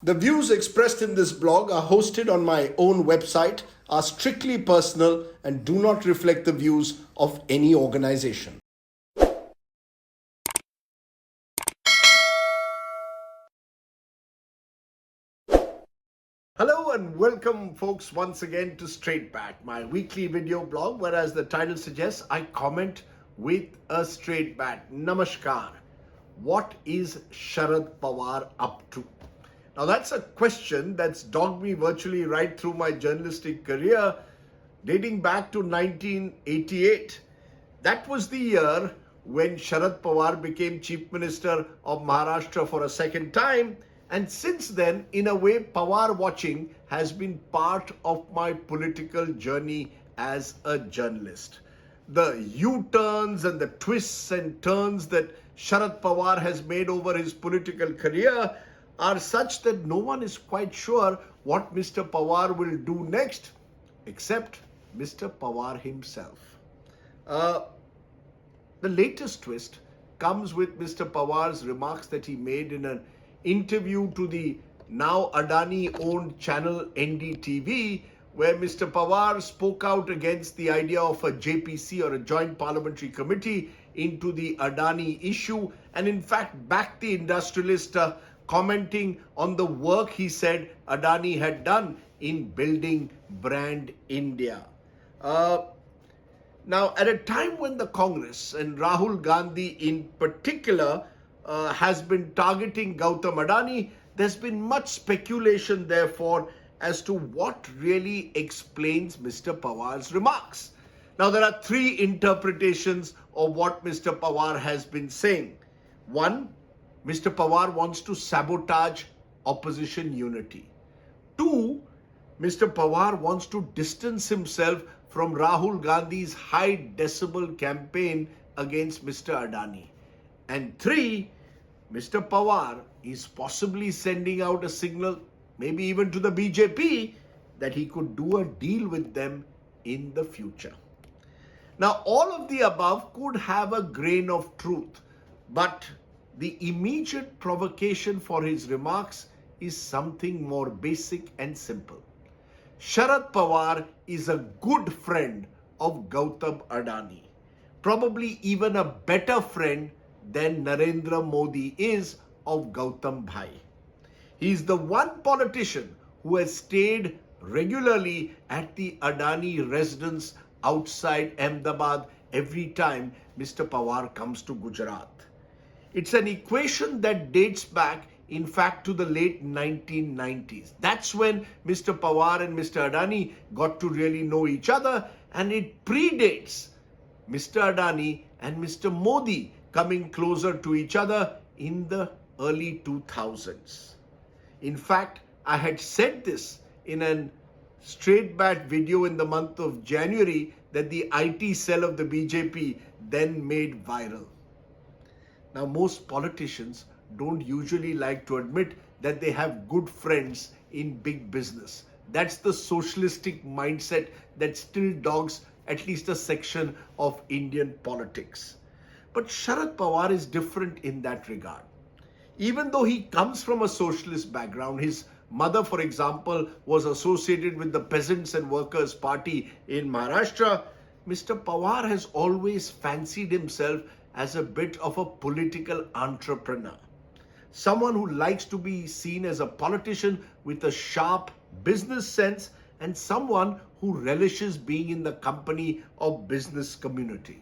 The views expressed in this blog are hosted on my own website, are strictly personal, and do not reflect the views of any organization. Hello and welcome, folks, once again to Straight Bat, my weekly video blog, where, as the title suggests, I comment with a straight bat. Namaskar. What is Sharad Pawar up to? Now, that's a question that's dogged me virtually right through my journalistic career, dating back to 1988. That was the year when Sharad Pawar became Chief Minister of Maharashtra for a second time. And since then, in a way, Pawar watching has been part of my political journey as a journalist. The U-turns and the twists and turns that Sharad Pawar has made over his political career are such that no one is quite sure what Mr. Pawar will do next, except Mr. Pawar himself. The latest twist comes with Mr. Pawar's remarks that he made in an interview to the now Adani-owned channel NDTV, where Mr. Pawar spoke out against the idea of a JPC, or a Joint Parliamentary Committee, into the Adani issue, and in fact backed the industrialist, commenting on the work he said Adani had done in building brand India. Now, at a time when the Congress and Rahul Gandhi in particular has been targeting Gautam Adani, there's been much speculation, therefore, as to what really explains Mr. Pawar's remarks. Now, there are three interpretations of what Mr. Pawar has been saying. One, Mr. Pawar wants to sabotage opposition unity. Two, Mr. Pawar wants to distance himself from Rahul Gandhi's high decibel campaign against Mr. Adani. And three, Mr. Pawar is possibly sending out a signal, maybe even to the BJP, that he could do a deal with them in the future. Now, all of the above could have a grain of truth, but the immediate provocation for his remarks is something more basic and simple. Sharad Pawar is a good friend of Gautam Adani, probably even a better friend than Narendra Modi is of Gautam Bhai. He is the one politician who has stayed regularly at the Adani residence outside Ahmedabad every time Mr. Pawar comes to Gujarat. It's an equation that dates back, in fact, to the late 1990s. That's when Mr. Pawar and Mr. Adani got to really know each other, and it predates Mr. Adani and Mr. Modi coming closer to each other in the early 2000s. In fact, I had said this in a straight bat video in the month of January that the IT cell of the BJP then made viral. Now, most politicians don't usually like to admit that they have good friends in big business. That's the socialistic mindset that still dogs at least a section of Indian politics. But Sharad Pawar is different in that regard. Even though he comes from a socialist background, his mother, for example, was associated with the Peasants and Workers' Party in Maharashtra, Mr. Pawar has always fancied himself as a bit of a political entrepreneur. Someone who likes to be seen as a politician with a sharp business sense, and someone who relishes being in the company of business community.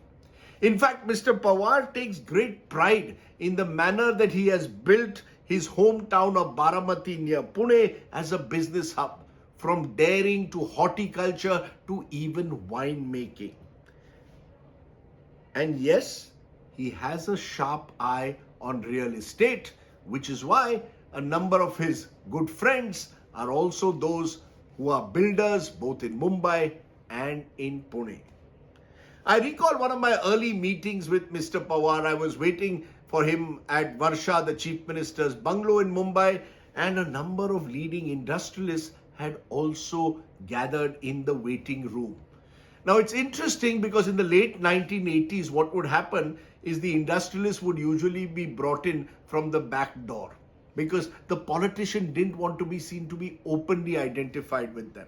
In fact, Mr. Pawar takes great pride in the manner that he has built his hometown of Baramati near Pune as a business hub, from dairying to horticulture to even winemaking. And yes, he has a sharp eye on real estate, which is why a number of his good friends are also those who are builders both in Mumbai and in Pune. I recall one of my early meetings with Mr. Pawar. I was waiting for him at Varsha, the Chief Minister's bungalow in Mumbai, and a number of leading industrialists had also gathered in the waiting room. Now, it's interesting because in the late 1980s, what would happen is the industrialists would usually be brought in from the back door. because the politician didn't want to be seen to be openly identified with them.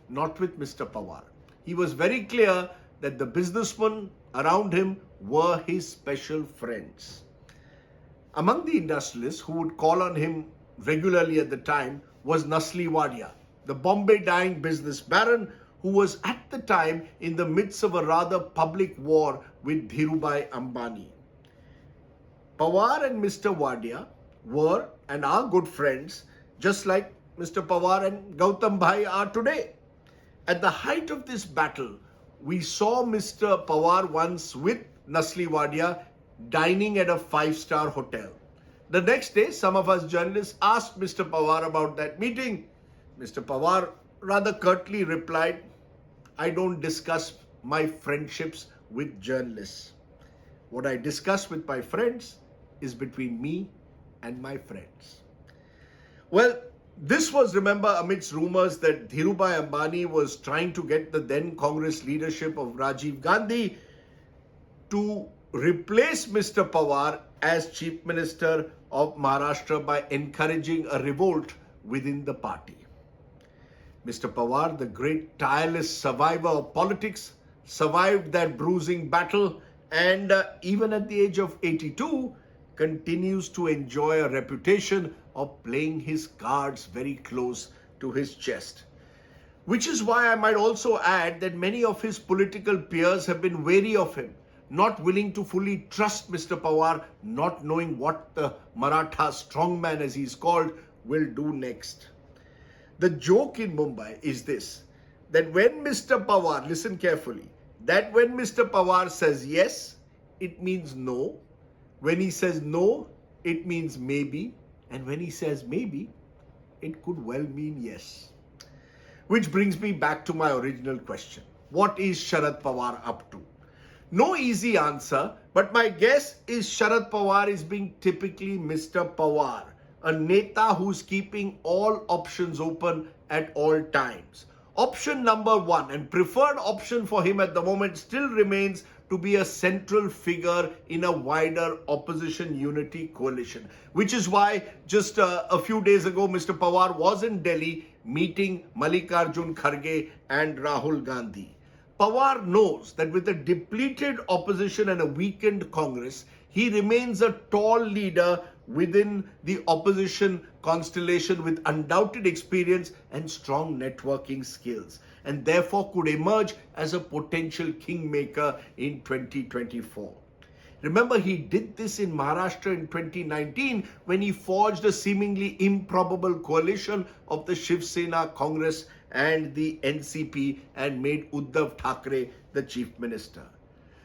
Not with Mr. Pawar. He was very clear that the businessmen around him were his special friends. Among the industrialists who would call on him regularly at the time was Nasli Wadia, the Bombay dyeing business baron who was at the time in the midst of a rather public war with Dhirubhai Ambani. Pawar and Mr. Wadia were and are good friends, just like Mr. Pawar and Gautam Bhai are today. At the height of this battle, we saw Mr. Pawar once with Nasli Wadia dining at a 5-star hotel. The next day, some of us journalists asked Mr. Pawar about that meeting. Mr. Pawar rather curtly replied, "I don't discuss my friendships with journalists. What I discuss with my friends is between me and my friends." Well, this was, remember, amidst rumors that Dhirubhai Ambani was trying to get the then Congress leadership of Rajiv Gandhi to replace Mr. Pawar as Chief Minister of Maharashtra by encouraging a revolt within the party. Mr. Pawar, the great tireless survivor of politics, survived that bruising battle and even at the age of 82, continues to enjoy a reputation of playing his cards very close to his chest. Which is why I might also add that many of his political peers have been wary of him, not willing to fully trust Mr. Pawar, not knowing what the Maratha strongman, as he's called, will do next. The joke in Mumbai is this, that when Mr. Pawar, listen carefully, that when Mr. Pawar says yes, it means no. When he says no, it means maybe. And when he says maybe, it could well mean yes. Which brings me back to my original question. What is Sharad Pawar up to? No easy answer, but my guess is Sharad Pawar is being typically Mr. Pawar, a neta who's keeping all options open at all times. Option number one and preferred option for him at the moment still remains to be a central figure in a wider opposition unity coalition, which is why just a few days ago, Mr. Pawar was in Delhi meeting Mallikarjun Kharge and Rahul Gandhi. Pawar knows that with a depleted opposition and a weakened Congress, he remains a tall leader within the opposition constellation with undoubted experience and strong networking skills, and therefore could emerge as a potential kingmaker in 2024. Remember, he did this in Maharashtra in 2019 when he forged a seemingly improbable coalition of the Shiv Sena, Congress and the NCP and made Uddhav Thackeray the chief minister.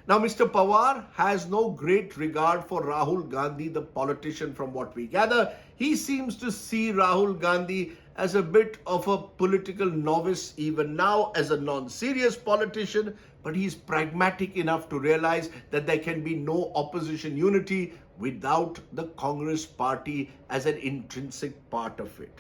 Now, Mr. Pawar has no great regard for Rahul Gandhi, the politician, from what we gather. He seems to see Rahul Gandhi as a bit of a political novice even now, as a non-serious politician, but he's pragmatic enough to realize that there can be no opposition unity without the Congress party as an intrinsic part of it.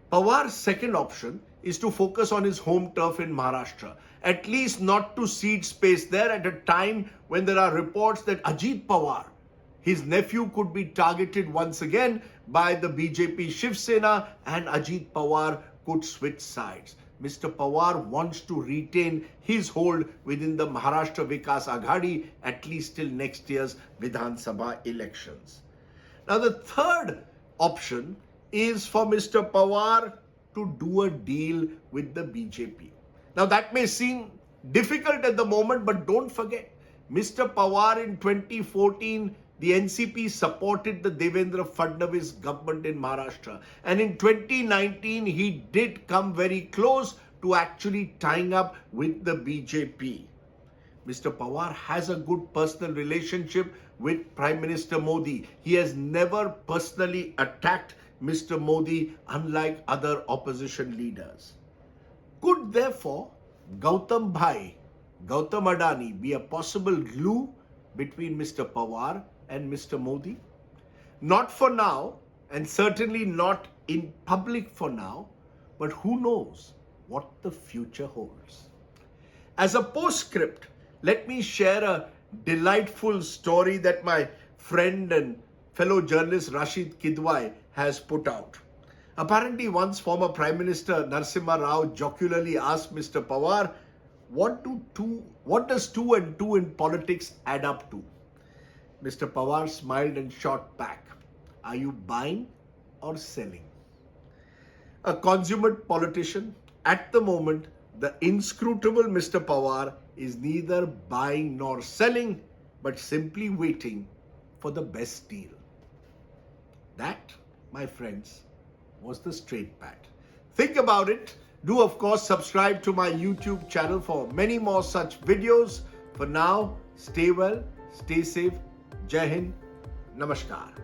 Pawar's second option is to focus on his home turf in Maharashtra, at least not to cede space there at a time when there are reports that Ajit Pawar, his nephew, could be targeted once again by the BJP Shiv Sena and Ajit Pawar could switch sides. Mr. Pawar wants to retain his hold within the Maharashtra Vikas Aghadi at least till next year's Vidhan Sabha elections. Now, the third option is for Mr. Pawar to do a deal with the BJP. Now, that may seem difficult at the moment, but don't forget, Mr. Pawar in 2014, the NCP supported the Devendra Fadnavis government in Maharashtra. And in 2019, he did come very close to actually tying up with the BJP. Mr. Pawar has a good personal relationship with Prime Minister Modi. He has never personally attacked Mr. Modi, unlike other opposition leaders. Could therefore Gautam Adani be a possible glue between Mr. Pawar and Mr. Modi? Not for now, and certainly not in public for now, but who knows what the future holds. As a postscript, let me share a delightful story that my friend and fellow journalist Rashid Kidwai has put out. Apparently, once former Prime Minister Narasimha Rao jocularly asked Mr. Pawar, what does 2 and 2 in politics add up to? Mr. Pawar smiled and shot back, are you buying or selling? A consummate politician, at the moment, the inscrutable Mr. Pawar is neither buying nor selling, but simply waiting for the best deal. That, my friends, was the straight bat. Think about it. Do, of course, subscribe to my YouTube channel for many more such videos. For now, stay well, stay safe. Jai Hind. Namaskar.